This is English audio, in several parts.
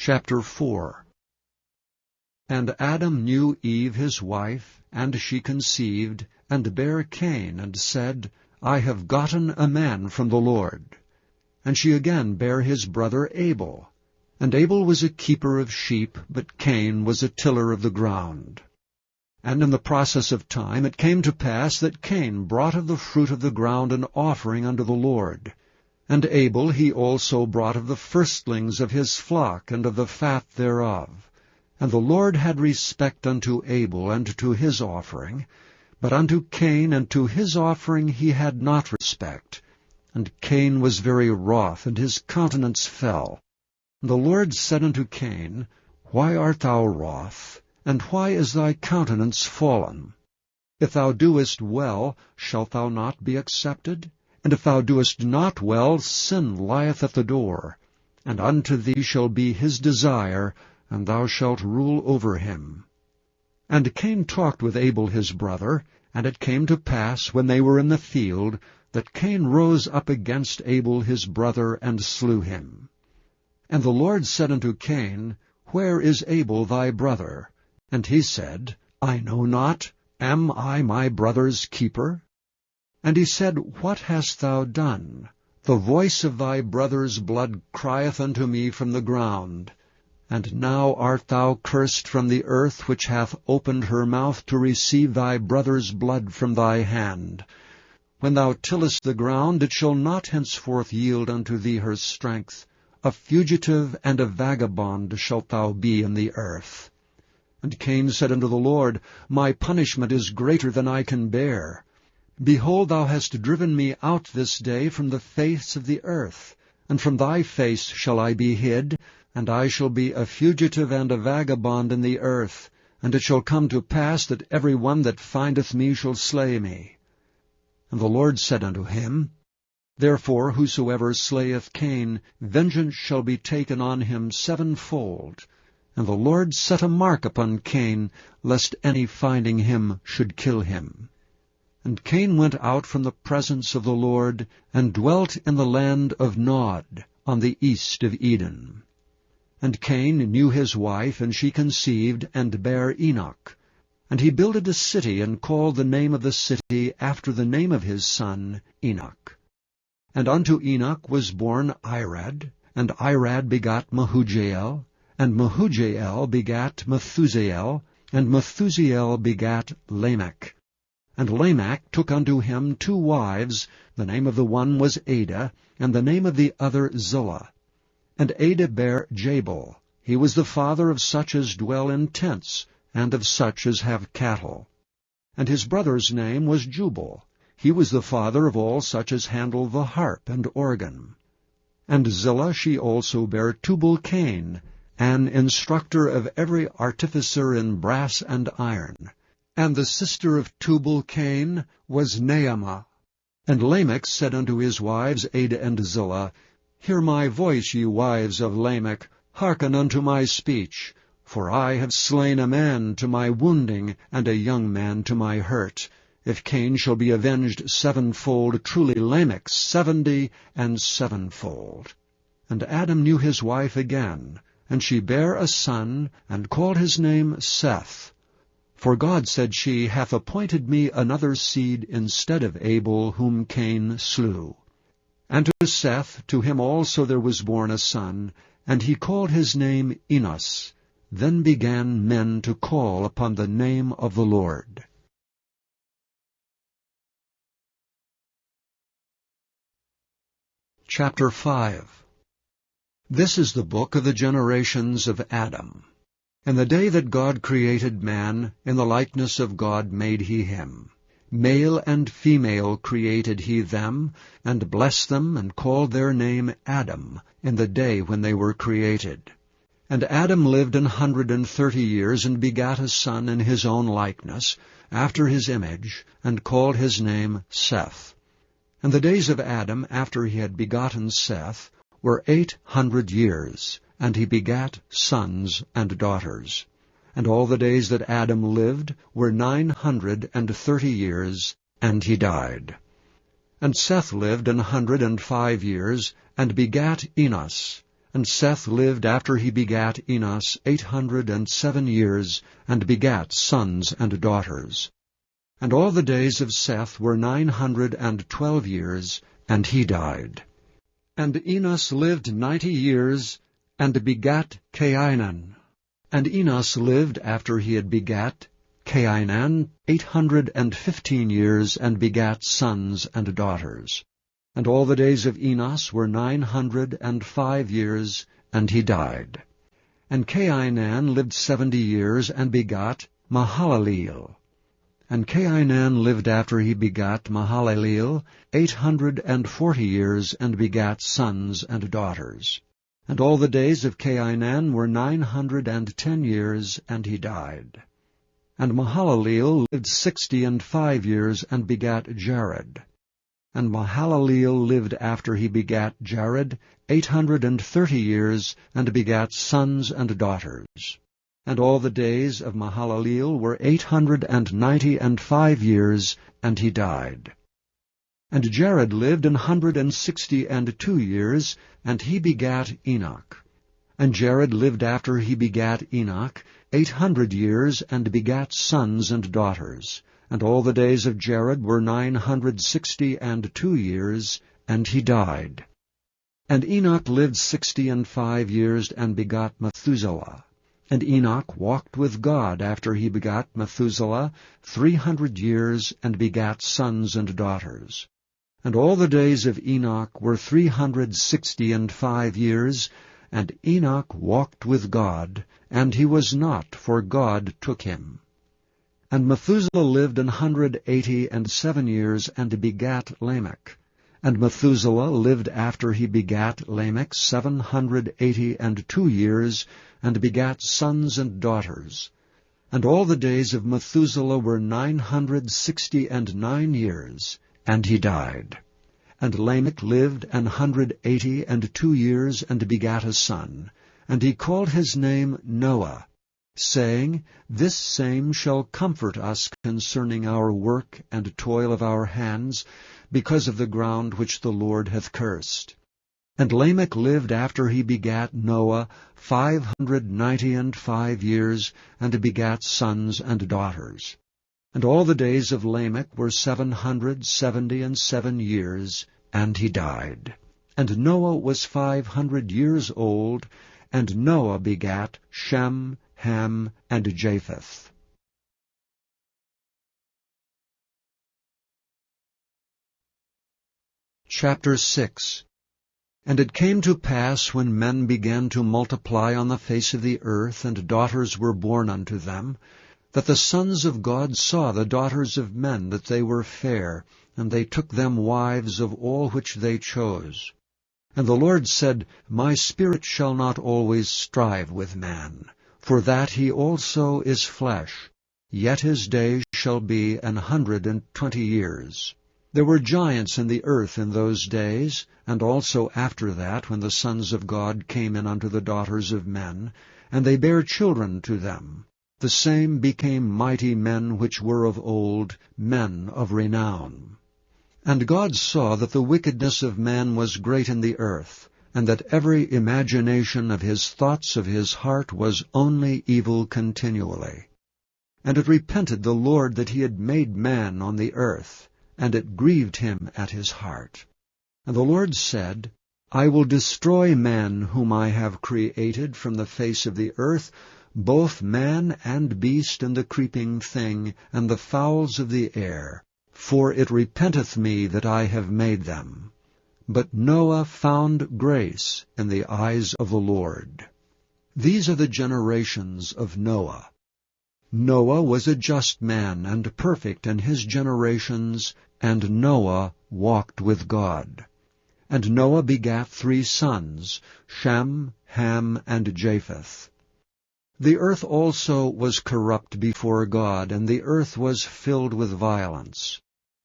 Chapter 4. And Adam knew Eve his wife, and she conceived, and bare Cain, and said, I have gotten a man from the Lord. And she again bare his brother Abel. And Abel was a keeper of sheep, but Cain was a tiller of the ground. And in the process of time it came to pass that Cain brought of the fruit of the ground an offering unto the Lord. And Abel he also brought of the firstlings of his flock, and of the fat thereof. And the Lord had respect unto Abel and to his offering, but unto Cain and to his offering he had not respect. And Cain was very wroth, and his countenance fell. And the Lord said unto Cain, Why art thou wroth, and why is thy countenance fallen? If thou doest well, shalt thou not be accepted? And if thou doest not well, sin lieth at the door. And unto thee shall be his desire, and thou shalt rule over him. And Cain talked with Abel his brother, and it came to pass, when they were in the field, that Cain rose up against Abel his brother, and slew him. And the Lord said unto Cain, Where is Abel thy brother? And he said, I know not. Am I my brother's keeper? And he said, What hast thou done? The voice of thy brother's blood crieth unto me from the ground. And now art thou cursed from the earth, which hath opened her mouth to receive thy brother's blood from thy hand. When thou tillest the ground, it shall not henceforth yield unto thee her strength. A fugitive and a vagabond shalt thou be in the earth. And Cain said unto the Lord, My punishment is greater than I can bear. Behold, thou hast driven me out this day from the face of the earth, and from thy face shall I be hid, and I shall be a fugitive and a vagabond in the earth, and it shall come to pass that every one that findeth me shall slay me. And the Lord said unto him, Therefore whosoever slayeth Cain, vengeance shall be taken on him sevenfold. And the Lord set a mark upon Cain, lest any finding him should kill him. And Cain went out from the presence of the Lord, and dwelt in the land of Nod, on the east of Eden. And Cain knew his wife, and she conceived, and bare Enoch. And he builded a city, and called the name of the city after the name of his son Enoch. And unto Enoch was born Irad, and Irad begot Mehujael, and Mehujael begat Methusael, and Methusael begat Lamech. And Lamech took unto him 2 wives, the name of the one was Ada, and the name of the other Zillah. And Ada bare Jabal. He was the father of such as dwell in tents, and of such as have cattle. And his brother's name was Jubal. He was the father of all such as handle the harp and organ. And Zillah she also bare Tubal-Cain, an instructor of every artificer in brass and iron. And the sister of Tubal-Cain was Naamah. And Lamech said unto his wives Ada and Zillah, Hear my voice, ye wives of Lamech, hearken unto my speech. For I have slain a man to my wounding, and a young man to my hurt. If Cain shall be avenged sevenfold, truly Lamech 70 and sevenfold. And Adam knew his wife again, and she bare a son, and called his name Seth. For God, said she, hath appointed me another seed instead of Abel, whom Cain slew. And to Seth, to him also there was born a son, and he called his name Enos. Then began men to call upon the name of the Lord. Chapter 5. This is the book of the generations of Adam. In the day that God created man, in the likeness of God made he him. Male and female created he them, and blessed them, and called their name Adam, in the day when they were created. And Adam lived 130 years, and begat a son in his own likeness, after his image, and called his name Seth. And the days of Adam, after he had begotten Seth, were 800 years, and he begat sons and daughters. And all the days that Adam lived were 930 years, and he died. And Seth lived 105 years, and begat Enos. And Seth lived after he begat Enos 807 years, and begat sons and daughters. And all the days of Seth were 912 years, and he died. And Enos lived 90 years, and begat Cainan. And Enos lived after he had begat Cainan 815 years, and begat sons and daughters. And all the days of Enos were 905 years, and he died. And Cainan lived 70 years, and begot Mahalaleel. And Cainan lived after he begat Mahalaleel 840 years, and begat sons and daughters. And all the days of Cainan were 910 years, and he died. And Mahalaleel lived 65 years, and begat Jared. And Mahalaleel lived after he begat Jared 830 years, and begat sons and daughters. And all the days of Mahalaleel were 895 years, and he died. And Jared lived 162 years, and he begat Enoch. And Jared lived after he begat Enoch 800 years, and begat sons and daughters. And all the days of Jared were 962 years, and he died. And Enoch lived 65 years, and begot Methuselah. And Enoch walked with God after he begat Methuselah 300 years, and begat sons and daughters. And all the days of Enoch were 365 years, and Enoch walked with God, and he was not, for God took him. And Methuselah lived 187 years, and begat Lamech. And Methuselah lived after he begat Lamech 782 years, and begat sons and daughters. And all the days of Methuselah were 969 years, and he died. And Lamech lived 182 years, and begat a son. And he called his name Noah, saying, This same shall comfort us concerning our work and toil of our hands, because of the ground which the Lord hath cursed. And Lamech lived after he begat Noah 595 years, and begat sons and daughters. And all the days of Lamech were 777 years, and he died. And Noah was 500 years old, and Noah begat Shem, Ham, and Japheth. Chapter 6. And it came to pass, when men began to multiply on the face of the earth, and daughters were born unto them, that the sons of God saw the daughters of men, that they were fair, and they took them wives of all which they chose. And the Lord said, My spirit shall not always strive with man, for that he also is flesh, yet his days shall be 120 years. There were giants in the earth in those days, and also after that, when the sons of God came in unto the daughters of men, and they bare children to them. The same became mighty men which were of old, men of renown. And God saw that the wickedness of man was great in the earth, and that every imagination of his thoughts of his heart was only evil continually. And it repented the Lord that he had made man on the earth, and it grieved him at his heart. And the Lord said, I will destroy man whom I have created from the face of the earth, both man and beast and the creeping thing, and the fowls of the air, for it repenteth me that I have made them. But Noah found grace in the eyes of the Lord. These are the generations of Noah. Noah was a just man and perfect in his generations, and Noah walked with God. And Noah begat 3 sons, Shem, Ham, and Japheth. The earth also was corrupt before God, and the earth was filled with violence.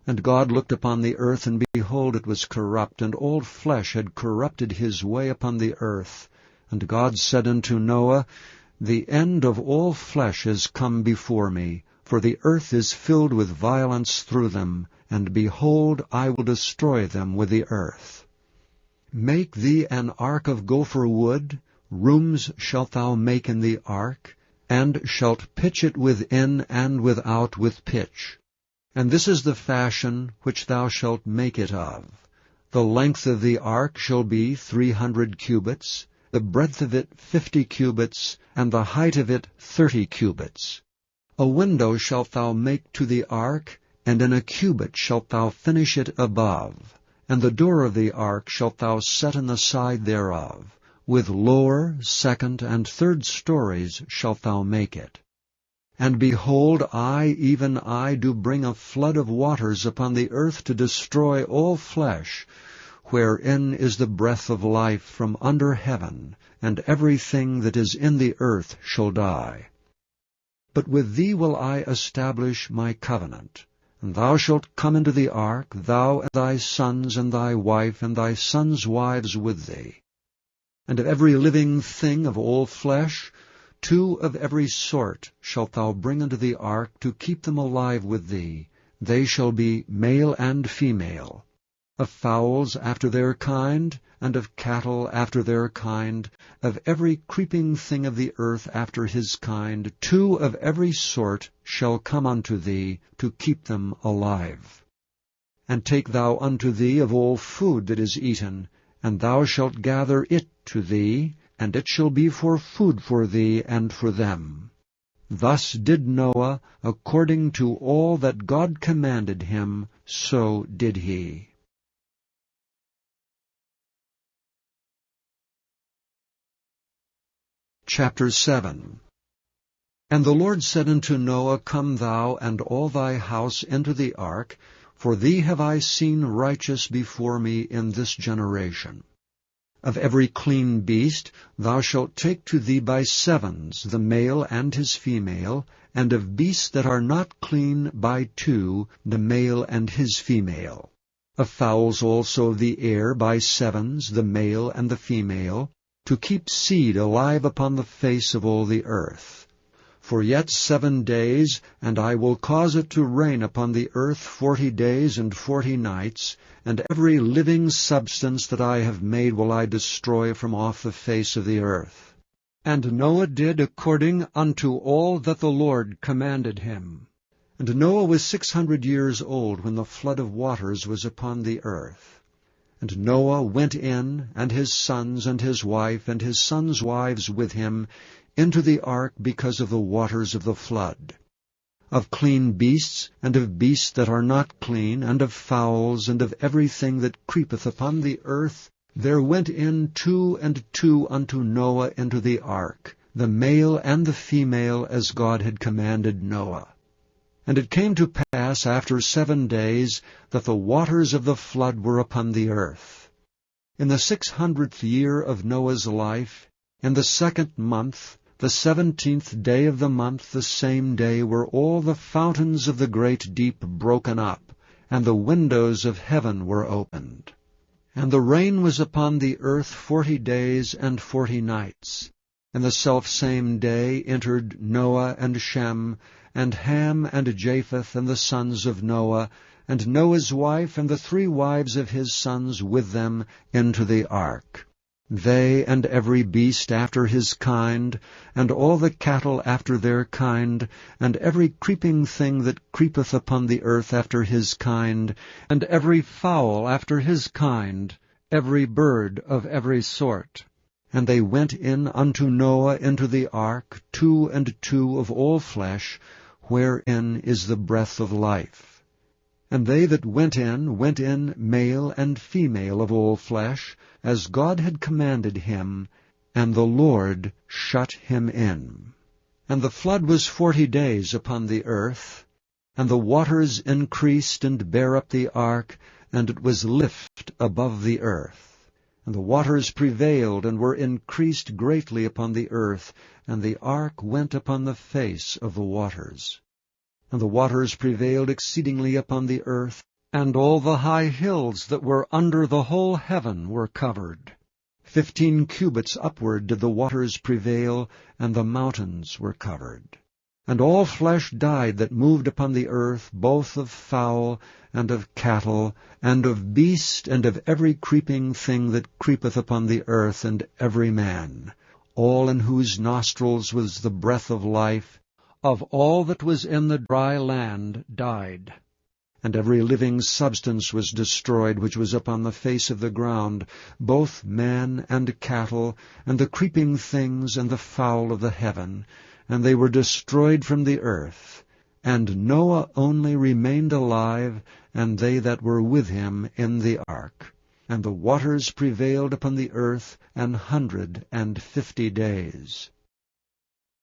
And God looked upon the earth, and behold, it was corrupt, and all flesh had corrupted his way upon the earth. And God said unto Noah, The end of all flesh is come before me, for the earth is filled with violence through them, and behold, I will destroy them with the earth. Make thee an ark of gopher wood, rooms shalt thou make in the ark, and shalt pitch it within and without with pitch. And this is the fashion which thou shalt make it of. The length of the ark shall be 300 cubits, the breadth of it 50 cubits, and the height of it 30 cubits. A window shalt thou make to the ark, and in a cubit shalt thou finish it above. And the door of the ark shalt thou set in the side thereof. With lower, second, and third stories shalt thou make it. And behold, I, even I, do bring a flood of waters upon the earth to destroy all flesh, wherein is the breath of life from under heaven, and everything that is in the earth shall die. But with thee will I establish my covenant. And thou shalt come into the ark, thou and thy sons and thy wife and thy sons' wives with thee. And of every living thing of all flesh, 2 of every sort shalt thou bring into the ark to keep them alive with thee. They shall be male and female. Of fowls after their kind, and of cattle after their kind, of every creeping thing of the earth after his kind, 2 of every sort shall come unto thee, to keep them alive. And take thou unto thee of all food that is eaten, and thou shalt gather it to thee, and it shall be for food for thee and for them. Thus did Noah, according to all that God commanded him, so did he. Chapter 7. And the Lord said unto Noah, Come thou and all thy house into the ark, for thee have I seen righteous before me in this generation. Of every clean beast thou shalt take to thee by sevens the male and his female, and of beasts that are not clean by 2 the male and his female. Of fowls also of the air by sevens the male and the female, to keep seed alive upon the face of all the earth. For yet 7 days, and I will cause it to rain upon the earth 40 days and 40 nights, and every living substance that I have made will I destroy from off the face of the earth. And Noah did according unto all that the Lord commanded him. And Noah was 600 years old when the flood of waters was upon the earth. And Noah went in, and his sons and his wife and his sons' wives with him, into the ark because of the waters of the flood. Of clean beasts, and of beasts that are not clean, and of fowls, and of everything that creepeth upon the earth, there went in 2 and 2 unto Noah into the ark, the male and the female, as God had commanded Noah. And it came to pass after 7 days that the waters of the flood were upon the earth. In the 600th year of Noah's life, in the 2nd month, the 17th day of the month, the same day were all the fountains of the great deep broken up, and the windows of heaven were opened. And the rain was upon the earth 40 days and 40 nights. And the selfsame day entered Noah and Shem, and Ham and Japheth and the sons of Noah, and Noah's wife and the 3 wives of his sons with them into the ark. They and every beast after his kind, and all the cattle after their kind, and every creeping thing that creepeth upon the earth after his kind, and every fowl after his kind, every bird of every sort. And they went in unto Noah into the ark, 2 and 2 of all flesh, wherein is the breath of life. And they that went in male and female of all flesh, as God had commanded him, and the Lord shut him in. And the flood was 40 days upon the earth, and the waters increased and bare up the ark, and it was lift above the earth. And the waters prevailed and were increased greatly upon the earth, and the ark went upon the face of the waters. And the waters prevailed exceedingly upon the earth, and all the high hills that were under the whole heaven were covered. 15 cubits upward did the waters prevail, and the mountains were covered. And all flesh died that moved upon the earth, both of fowl, and of cattle, and of beast, and of every creeping thing that creepeth upon the earth, and every man, all in whose nostrils was the breath of life, of all that was in the dry land died. And every living substance was destroyed, which was upon the face of the ground, both man and cattle, and the creeping things, and the fowl of the heaven, and they were destroyed from the earth. And Noah only remained alive, and they that were with him in the ark. And the waters prevailed upon the earth 150 days.